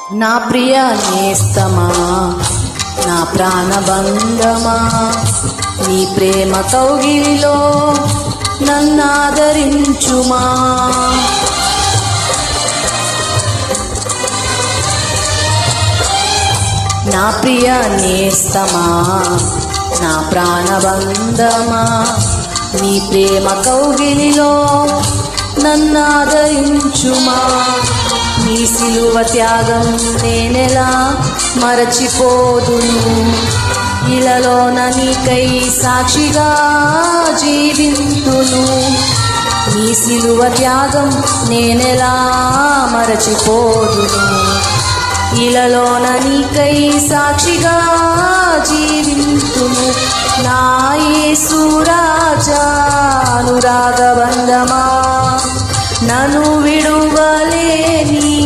నా ప్రియ నేస్తమా, నా ప్రాణబంధమా, నీ ప్రేమ కౌగిలిలో నన్నాదరించుమా. నా ప్రియ నేస్తమా, నా ప్రాణబంధమా, నీ ప్రేమ కౌగిలిలో నన్నాదరించుమా. నీ సిలువ త్యాగం నేనెలా మరచిపోదును, ఇలలోన నీకై సాక్షిగా జీవింతును. నీ సిలువ త్యాగం నేనెలా మరచిపోదును, ఇలలోన నీకై సాక్షిగా జీవింతును. నా యేసు రాజా అనురాగబంధమా, నన్ను విడువలేని